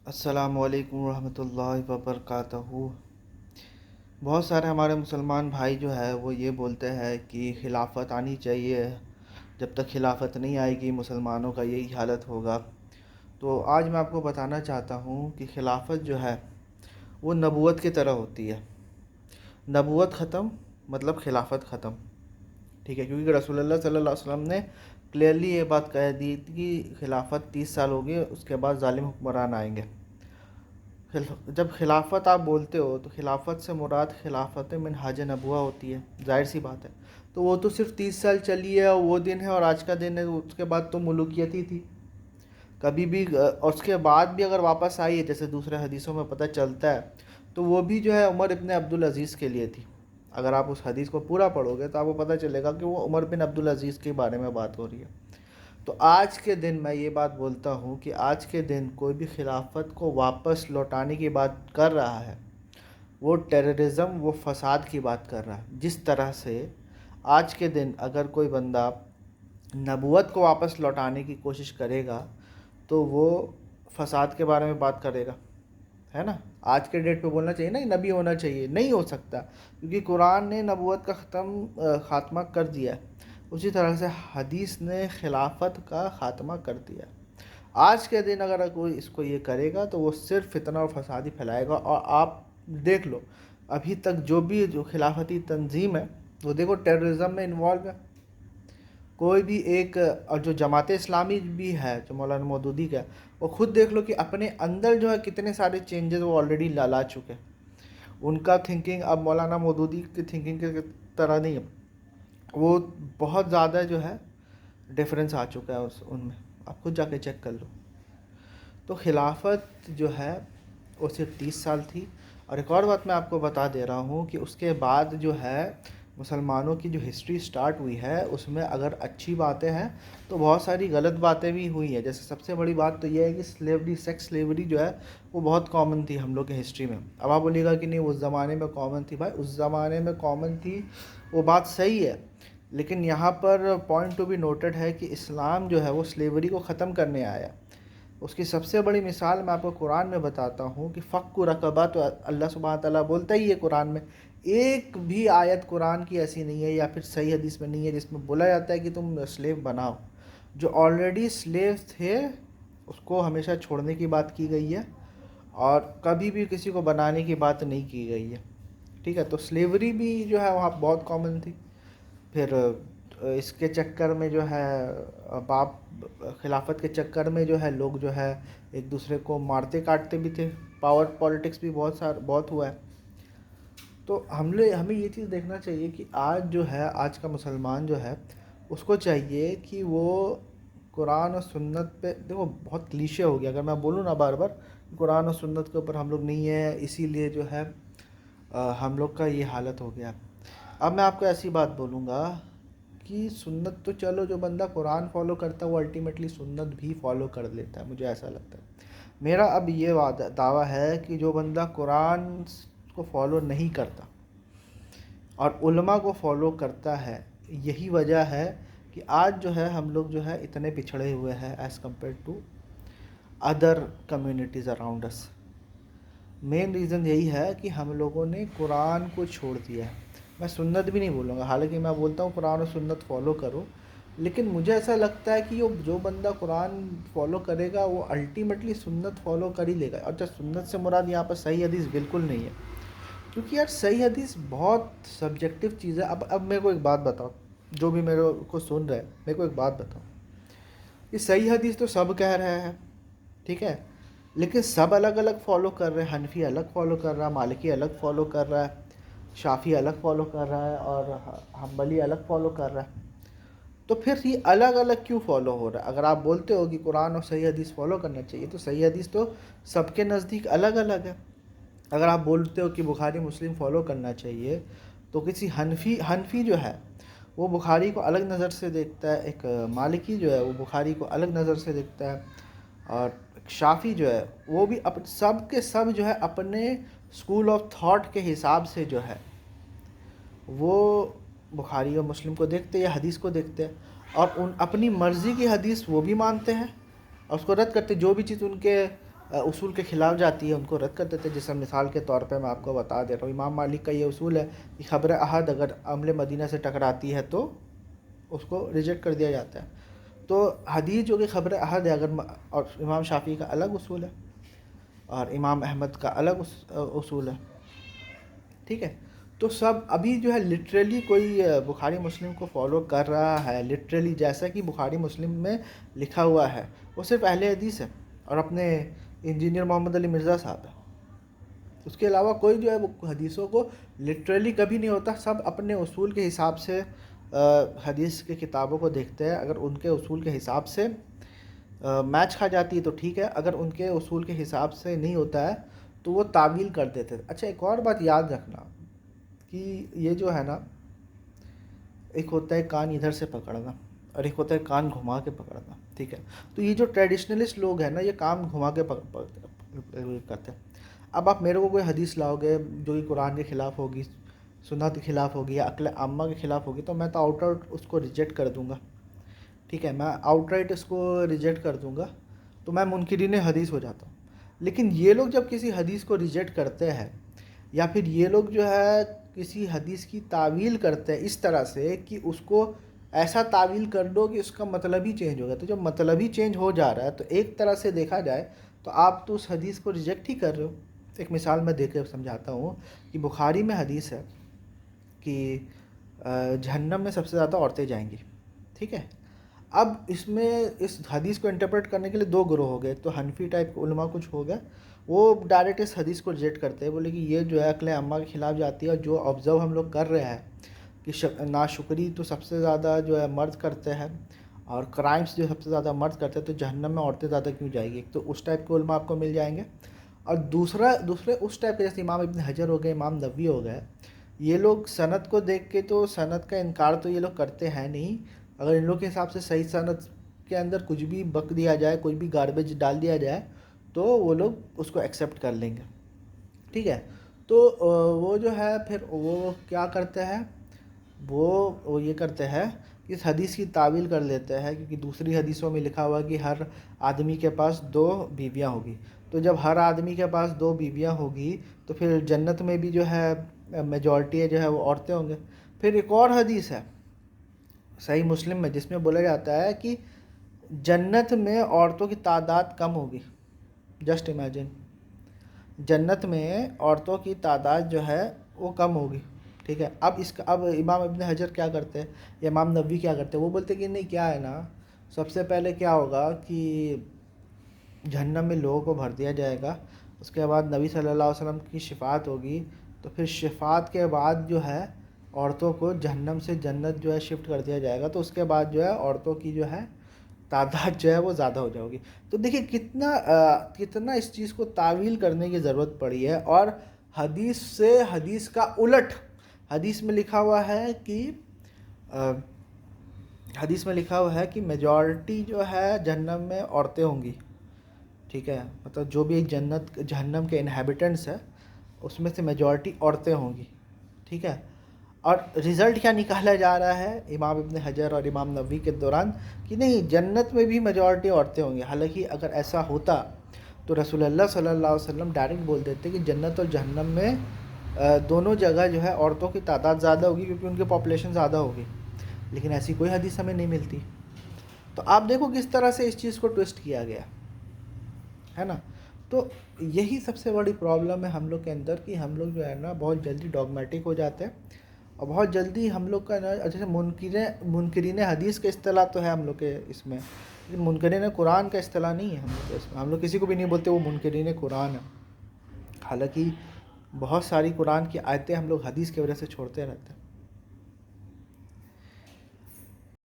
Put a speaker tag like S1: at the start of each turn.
S1: السلام علیکم ورحمۃ اللہ وبرکاتہ۔ بہت سارے ہمارے مسلمان بھائی جو ہے وہ یہ بولتے ہیں کہ خلافت آنی چاہیے، جب تک خلافت نہیں آئے گی مسلمانوں کا یہی حالت ہوگا۔ تو آج میں آپ کو بتانا چاہتا ہوں کہ خلافت جو ہے وہ نبوت کی طرح ہوتی ہے۔ نبوت ختم مطلب خلافت ختم، ٹھیک ہے، کیونکہ رسول اللہ صلی اللہ علیہ وسلم نے کلیئرلی یہ بات کہہ دی کہ خلافت 30 سال ہوگی، اس کے بعد ظالم حکمران آئیں گے۔ جب خلافت آپ بولتے ہو تو خلافت سے مراد خلافت منہاج نبوہ ہوتی ہے، ظاہر سی بات ہے۔ تو وہ تو صرف 30 سال چلی ہے، اور وہ دن ہے اور آج کا دن ہے، اس کے بعد تو ملوکیت ہی تھی کبھی بھی، اور اس کے بعد بھی اگر واپس آئی ہے جیسے دوسرے حدیثوں میں پتہ چلتا ہے تو وہ بھی جو ہے عمر ابن عبدالعزیز کے لیے تھی۔ اگر آپ اس حدیث کو پورا پڑھو گے تو آپ کو پتہ چلے گا کہ وہ عمر بن عبدالعزیز کے بارے میں بات ہو رہی ہے۔ تو آج کے دن میں یہ بات بولتا ہوں کہ آج کے دن کوئی بھی خلافت کو واپس لوٹانے کی بات کر رہا ہے، وہ ٹیررزم، وہ فساد کی بات کر رہا ہے۔ جس طرح سے آج کے دن اگر کوئی بندہ نبوت کو واپس لوٹانے کی کوشش کرے گا تو وہ فساد کے بارے میں بات کرے گا، ہے نا۔ آج کے ڈیٹ پہ بولنا چاہیے نا کہ نبی ہونا چاہیے، نہیں ہو سکتا، کیونکہ قرآن نے نبوت کا خاتمہ کر دیا ہے، اسی طرح سے حدیث نے خلافت کا خاتمہ کر دیا۔ آج کے دن اگر کوئی اس کو یہ کرے گا تو وہ صرف فتنہ اور فساد ہی پھیلائے گا۔ اور آپ دیکھ لو ابھی تک جو خلافتی تنظیم ہے وہ دیکھو ٹیررزم میں انوالو ہے۔ کوئی بھی ایک، اور جو جماعت اسلامی بھی ہے جو مولانا مودودی کا ہے، وہ خود دیکھ لو کہ اپنے اندر جو ہے کتنے سارے چینجز وہ آلریڈی لا چکے ہیں۔ ان کا تھنکنگ اب مولانا مودودی کی تھنکنگ کی طرح نہیں ہے، وہ بہت زیادہ جو ہے ڈفرینس آ چکا ہے ان میں، آپ خود جا کے چیک کر لو۔ تو خلافت جو ہے وہ صرف 30 سال تھی۔ اور ایک اور بات میں آپ کو بتا دے رہا ہوں کہ اس کے بعد جو ہے مسلمانوں کی جو ہسٹری سٹارٹ ہوئی ہے اس میں اگر اچھی باتیں ہیں تو بہت ساری غلط باتیں بھی ہوئی ہیں۔ جیسے سب سے بڑی بات تو یہ ہے کہ سلیوری، سیکس سلیوری جو ہے وہ بہت کامن تھی ہم لوگ کے ہسٹری میں۔ اب آپ بولیے گا کہ نہیں اس زمانے میں کامن تھی، بھائی اس زمانے میں کامن تھی، وہ بات صحیح ہے، لیکن یہاں پر پوائنٹ ٹو بی نوٹڈ ہے کہ اسلام جو ہے وہ سلیوری کو ختم کرنے آیا۔ اس کی سب سے بڑی مثال میں آپ کو قرآن میں بتاتا ہوں کہ فک رقبہ، تو اللہ سبحانہ تعالیٰ بولتا ہی ہے قرآن میں، ایک بھی آیت قرآن کی ایسی نہیں ہے یا پھر صحیح حدیث میں نہیں ہے جس میں بولا جاتا ہے کہ تم سلیو بناؤ۔ جو آلریڈی سلیو تھے اس کو ہمیشہ چھوڑنے کی بات کی گئی ہے، اور کبھی بھی کسی کو بنانے کی بات نہیں کی گئی ہے، ٹھیک ہے۔ تو سلیوری بھی جو ہے وہاں بہت کامن تھی۔ پھر اس کے چکر میں جو ہے باپ، خلافت کے چکر میں جو ہے لوگ جو ہے ایک دوسرے کو مارتے کاٹتے بھی تھے، پاور پالیٹکس بھی بہت ہوا ہے۔ تو ہمیں یہ چیز دیکھنا چاہیے کہ آج جو ہے، آج کا مسلمان جو ہے اس کو چاہیے کہ وہ قرآن و سنت پہ، دیکھو بہت کلیشے ہو گیا اگر میں بولوں نا بار بار قرآن و سنت کے اوپر ہم لوگ نہیں ہیں، اسی لیے جو ہے ہم لوگ کا یہ حالت ہو گیا۔ اب میں آپ کو ایسی بات بولوں گا کہ سنت تو چلو، جو بندہ قرآن فالو کرتا ہے وہ الٹیمیٹلی سنت بھی فالو کر لیتا ہے، مجھے ایسا لگتا ہے۔ میرا اب یہ دعویٰ ہے کہ جو بندہ قرآن کو فالو نہیں کرتا اور علماء کو فالو کرتا ہے، یہی وجہ ہے کہ آج جو ہے ہم لوگ جو ہے اتنے پچھڑے ہوئے ہیں as compare to other communities around us. Main reason یہی ہے کہ ہم لوگوں نے قرآن کو چھوڑ دیا ہے۔ میں سنت بھی نہیں بولوں گا، حالانکہ میں بولتا ہوں قرآن و سنت فالو کرو، لیکن مجھے ایسا لگتا ہے کہ جو بندہ قرآن فالو کرے گا وہ الٹیمیٹلی سنت فالو کر ہی لے گا۔ اور جب سنت سے مراد یہاں پر صحیح حدیث بالکل نہیں ہے، کیونکہ یار صحیح حدیث بہت سبجیکٹو چیز ہے۔ اب میرے کو ایک بات بتاؤ، جو بھی میرے کو سن رہے ہیں میرے کو ایک بات بتاؤ، کہ صحیح حدیث تو سب کہہ رہے ہیں، ٹھیک ہے، لیکن سب الگ الگ فالو کر رہے ہیں۔ حنفی الگ فالو کر رہا ہے، مالکی الگ فالو کر رہا ہے، شافعی الگ فالو کر رہا ہے، اور حنبلی الگ فالو کر رہا ہے۔ تو پھر یہ الگ الگ کیوں فالو ہو رہا ہے؟ اگر آپ بولتے ہو کہ قرآن اور صحیح حدیث فالو کرنا چاہیے تو صحیح حدیث تو سب کے نزدیک الگ الگ ہے۔ اگر آپ بولتے ہو کہ بخاری مسلم فالو کرنا چاہیے تو کسی حنفی جو ہے وہ بخاری کو الگ نظر سے دیکھتا ہے، ایک مالکی جو ہے وہ بخاری کو الگ نظر سے دیکھتا ہے، اور شافی جو ہے وہ بھی سب کے سب جو ہے اپنے اسکول آف تھاٹ کے حساب سے جو ہے وہ بخاری اور مسلم کو دیکھتے یا حدیث کو دیکھتے ہیں، اور اپنی مرضی کی حدیث وہ بھی مانتے ہیں اور اس کو رد کرتے، جو بھی چیز ان کے اصول کے خلاف جاتی ہے ان کو رد کر دیتے ہیں. جیسے مثال کے طور پہ میں آپ کو بتا دے رہا ہوں، امام مالک کا یہ اصول ہے کہ خبر احد اگر عمل مدینہ سے ٹکراتی ہے تو اس کو ریجیکٹ کر دیا جاتا ہے. تو حدیث جو کہ خبر احد ہے اور امام شافعی کا الگ اصول ہے اور امام احمد کا الگ اصول ہے. ٹھیک ہے، تو سب ابھی جو ہے لٹریلی کوئی بخاری مسلم کو فالو کر رہا ہے لٹریلی، جیسا کہ بخاری مسلم میں لکھا ہوا ہے، وہ صرف اہل حدیث ہے اور اپنے انجینئر محمد علی مرزا صاحب ہے. اس کے علاوہ کوئی جو ہے وہ حدیثوں کو لٹریلی کبھی نہیں ہوتا. سب اپنے اصول کے حساب سے حدیث کی کتابوں کو دیکھتے ہیں. اگر ان کے اصول کے حساب سے میچ کھا جاتی ہے تو ٹھیک ہے، اگر ان کے اصول کے حساب سے نہیں ہوتا ہے تو وہ تعویل کر دیتے ہیں. اچھا، ایک اور بات یاد رکھنا کہ یہ جو ہے نا، ایک ہوتا ہے کان ادھر سے پکڑنا اور ایک ہوتا ہے کان گھما کے پکڑنا. ٹھیک ہے، تو یہ جو ٹریڈیشنلسٹ لوگ ہیں نا، یہ کام گھما کے کرتے ہیں. اب آپ میرے کو کوئی حدیث لاؤ گے جو کہ قرآن کے خلاف ہوگی، سنت کے خلاف ہوگی یا عقل عامہ کے خلاف ہوگی، تو میں تو آؤٹ رائٹ اس کو ریجیکٹ کر دوں گا. ٹھیک ہے، میں آؤٹ رائٹ اس کو ریجیکٹ کر دوں گا، تو میں منکرین حدیث ہو جاتا ہوں. لیکن یہ لوگ جب کسی حدیث کو ریجیکٹ کرتے ہیں یا پھر یہ لوگ جو ہے کسی حدیث کی تعویل کرتے ہیں اس طرح سے کہ اس کو ایسا تعویل کر دو کہ اس کا مطلب ہی چینج ہوگا، تو جب مطلب ہی چینج ہو جا رہا ہے تو ایک طرح سے دیکھا جائے تو آپ تو اس حدیث کو ریجیکٹ ہی کر رہے ہو. ایک مثال میں دے کے سمجھاتا ہوں کہ بخاری میں حدیث ہے کہ جہنم میں سب سے زیادہ عورتیں جائیں گی. ٹھیک ہے، اب اس میں اس حدیث کو انٹرپریٹ کرنے کے لیے دو گروہ ہو گئے. تو حنفی ٹائپ کے علماء کچھ ہو گئے، وہ ڈائریکٹ اس حدیث کو ریجیکٹ کرتے ہیں، بولے کہ یہ جو ہے عقل عامہ کے خلاف جاتی ہے. اور جو آبزرو ہم لوگ کر رہے ہیں کہ ناشکری تو سب سے زیادہ جو ہے مرد کرتے ہیں اور کرائمس جو سب سے زیادہ مرد کرتے ہیں، تو جہنم میں عورتیں زیادہ کیوں جائیں گی؟ تو اس ٹائپ کے علماء آپ کو مل جائیں گے. اور دوسرے اس ٹائپ کے جیسے امام ابن حجر ہو گئے، امام نووی ہو گئے، یہ لوگ سند کو دیکھ کے تو سند کا انکار تو یہ لوگ کرتے ہیں نہیں. اگر ان لوگ کے حساب سے صحیح سند کے اندر کچھ بھی بک دیا جائے، کوئی بھی گاربیج ڈال دیا جائے، تو وہ لوگ اس کو ایکسیپٹ کر لیں گے. ٹھیک ہے، تو وہ جو ہے پھر وہ کیا کرتے ہیں، وہ یہ کرتے ہیں کہ اس حدیث کی تعویل کر لیتے ہیں، کیونکہ دوسری حدیثوں میں لکھا ہوا کہ ہر آدمی کے پاس 2 بیویاں ہوگی. تو جب ہر آدمی کے پاس 2 بیویاں ہوگی تو پھر جنت میں بھی جو ہے میجورٹی جو ہے وہ عورتیں ہوں گے. پھر ایک اور حدیث ہے صحیح مسلم میں جس میں بولا جاتا ہے کہ جنت میں عورتوں کی تعداد کم ہوگی. جسٹ امیجن، جنت میں عورتوں کی تعداد جو ہے وہ کم ہوگی. ٹھیک ہے، اب امام ابن حجر کیا کرتے ہیں یا امام نووی کیا کرتے ہیں، وہ بولتے کہ نہیں، کیا ہے نا، سب سے پہلے کیا ہوگا کہ جہنم میں لوگوں کو بھر دیا جائے گا. اس کے بعد نبی صلی اللہ علیہ وسلم کی شفاعت ہوگی، تو پھر شفاعت کے بعد جو ہے عورتوں کو جہنم سے جنت جو ہے شفٹ کر دیا جائے گا. تو اس کے بعد جو ہے عورتوں کی جو ہے تعداد جو ہے وہ زیادہ ہو جائے گی. تو دیکھیں کتنا اس چیز کو تعویل کرنے کی ضرورت پڑی ہے. اور حدیث کا الٹ حدیث میں لکھا ہوا ہے کہ میجورٹی جو ہے جہنم میں عورتیں ہوں گی. ٹھیک ہے، مطلب جو بھی جہنم کے انہیبیٹنٹس ہیں اس میں سے میجورٹی عورتیں ہوں گی. ٹھیک ہے، اور رزلٹ کیا نکالا جا رہا ہے امام ابن حجر اور امام نووی کے دوران کہ نہیں، جنت میں بھی میجورٹی عورتیں ہوں گی. حالانکہ اگر ایسا ہوتا تو رسول اللہ صلی اللہ علیہ وسلم ڈائریکٹ بول دیتے کہ جنت اور جہنم میں دونوں جگہ جو ہے عورتوں کی تعداد زیادہ ہوگی کیونکہ ان کی پاپولیشن زیادہ ہوگی. لیکن ایسی کوئی حدیث ہمیں نہیں ملتی. تو آپ دیکھو کس طرح سے اس چیز کو ٹویسٹ کیا گیا ہے نا. تو یہی سب سے بڑی پرابلم ہے ہم لوگ کے اندر کہ ہم لوگ جو ہے نا بہت جلدی ڈوگمیٹک ہو جاتے ہیں اور بہت جلدی ہم لوگ کا نا، جیسے منکرین حدیث کا اصطلاح تو ہے ہم لوگ کے اس میں، لیکن منکرین قرآن کا اصطلاح نہیں ہے ہم لوگ کے اس میں. ہم لوگ کسی کو بھی نہیں بولتے وہ منکرین قرآن ہے، حالانکہ بہت ساری قرآن کی آیتیں ہم لوگ حدیث کی وجہ سے چھوڑتے رہتے ہیں.